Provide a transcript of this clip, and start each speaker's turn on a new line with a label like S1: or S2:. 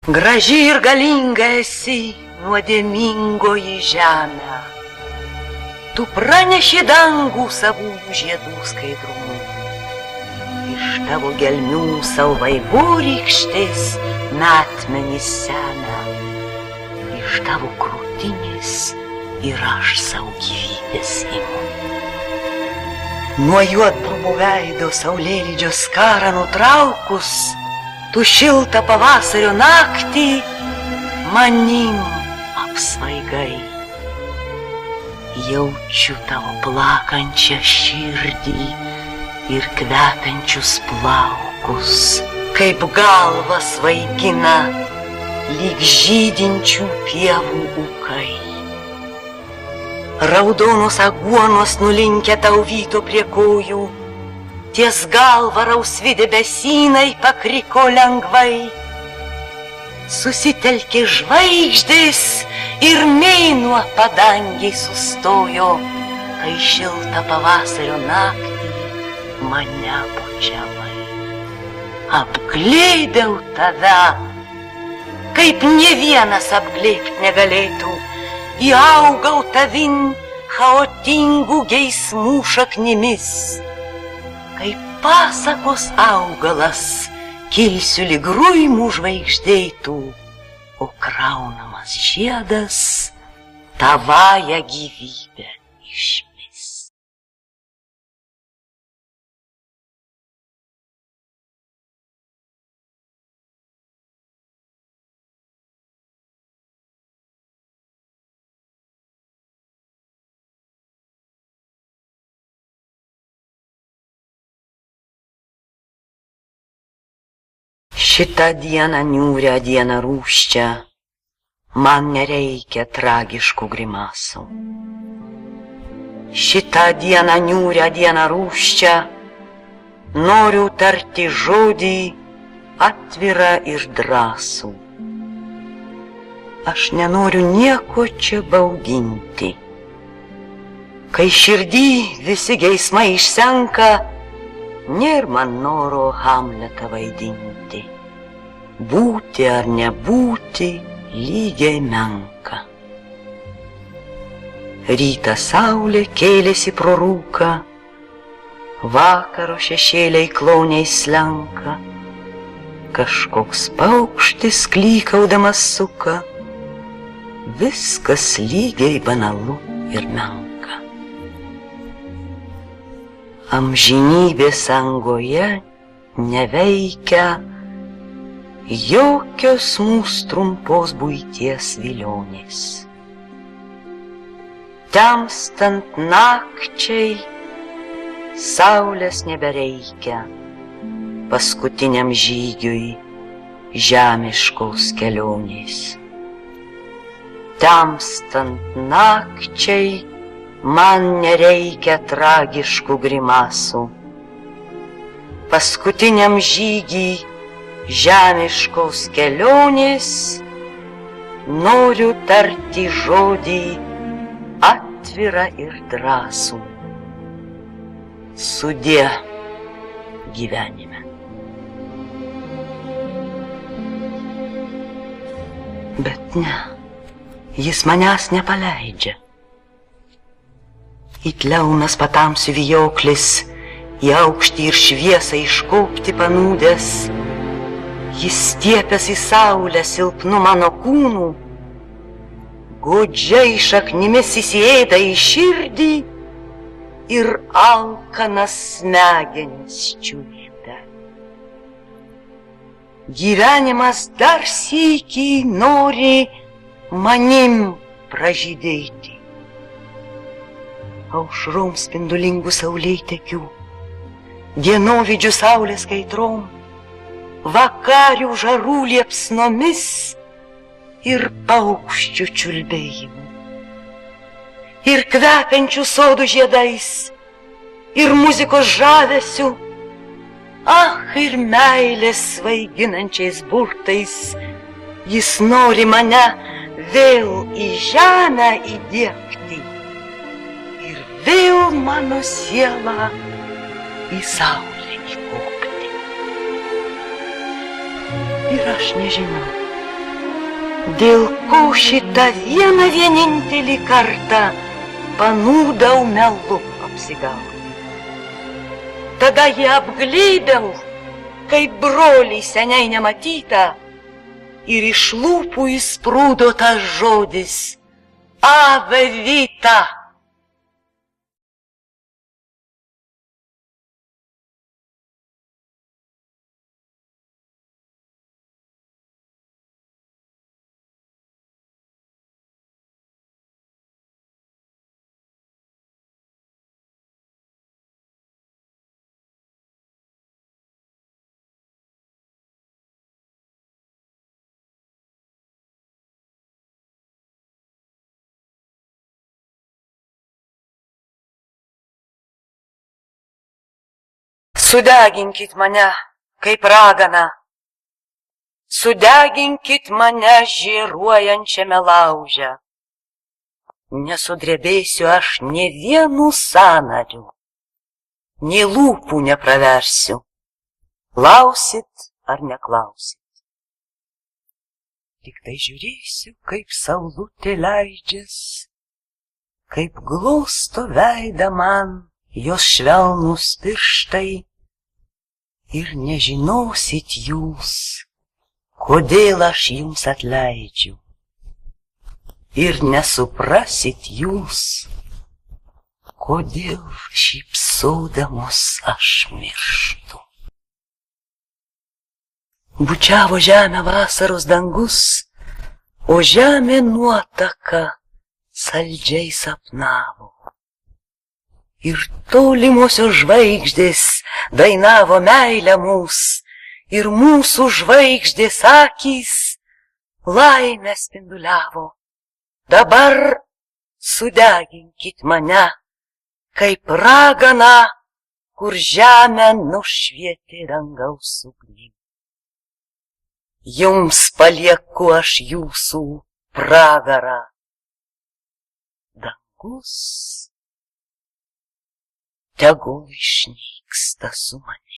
S1: Graži ir galinga esi, nuodėmingoji žemė. Tu praneši dangų savų žiedų skaidrumu. Iš tavo gelmių savo vaivorykštės metmenys semia. Iš tavo krūtinės ir aš savo gyvybės imu. Nuo juodbrumų veido saulėlydžio skarą nutraukus, tu šiltą pavasario naktį manim apsvaigai. Jaučiu tavo plakančią širdį ir kvepiančius plaukus, kaip galvą svaigina lyg žydinčių pievų ūkai. Raudonos aguonos nulinkę tau vyto prie kojų, ties galva rausvi debesynai pakriko lengvai. Susitelkė žvaigždės ir mėnuo padangiai sustojo, kai šiltą pavasario naktį mane bučiavai. Apglėbiau tave, kaip nė vienas apglėbt negalėtų, įaugau tavin chaotingų geismų šaknimis. Kaip pasakos augalas, kilsiu lyg ruimų žvaigždėtų, o kraunamas žiedas tavąją gyvybę išmis. Šitą dieną niūrią dieną rūsčią, man nereikia tragiškų grimasų. Šitą dieną niūrią dieną rūsčią, noriu tarti žodį atvirą ir drąsų. Aš nenoriu nieko čia bauginti. Kai širdį visi geismai išsenka, nėr man noro Hamletą vaidinti. Būti ar nebūti lygiai menka. Rytą saulė kėlėsi pro rūką, vakaro šešėliai klauniai slenka, kažkoks paukštis klykaudamas suka, viskas lygiai banalu ir menka. Amžinybės angoje neveikia jokios mūsų trumpos buities vilionės. Temstant nakčiai saulės nebereikia paskutiniam žygiui žemiškos kelionės. Temstant nakčiai man nereikia tragiškų grimasų. Paskutiniam žygiui žemiškos kelionės noriu tarti žodį atvirą ir drąsų. Sudie gyvenime. Bet ne, jis manęs nepaleidžia. It liaunas patamsių vijoklis, į aukštį ir šviesą iškopti panūdęs, jis stiepęs į saulę silpnu mano kūnų, godžiai šaknimis įsiėda į širdį ir alkanas smegenis čiulpia. Gyvenimas dar sykį nori manim pražydėti. Aušrom spindulingų saulėtekių, dienovidžių saulės kaitrom, vakarių žarų liepsnomis ir paukščių čiulbėjimu, ir kvepiančių sodų žiedais, ir muzikos žavesiu, ir meilės svaiginančiais burtais, jis nori mane vėl į žemę įdiegti ir vėl mano sielą į saulę įkopti. Ir aš nežinau, Dėl ko šitą vieną vienintelį kartą panūdau melu apsigauti. Tada jį apglėbiau, kaip broliai seniai nematyta, ir iš lūpų įsprūdo tas žodis Ave Vita. Sudeginkit mane, kaip raganą, sudeginkit mane žėruojančiame lauže. Nesudrebėsiu aš nė vienu sąnariu, nė lūpų nepraversiu. Klausit ar neklausit? Tik tai žiūrėsiu, kaip saulutė leidžias, kaip glosto veidą man jos švelnūs pirštai. Ir nežinosit jūs, kodėl aš jums atleidžiu. Ir nesuprasit jūs, kodėl šypsodamos aš mirštu. Bučiavo žemę vasaros dangus, o žemė nuotaka saldžiai sapnavo. Ir tolimosios žvaigždės dainavo meilę mūs, ir mūsų žvaigždės akys laimę spinduliavo. Dabar sudeginkit mane, kaip raganą, kur žemę nušvietė dangaus ugnį. Jums palieku aš jūsų pragarą. Dangus tegul išnyksta su manimi.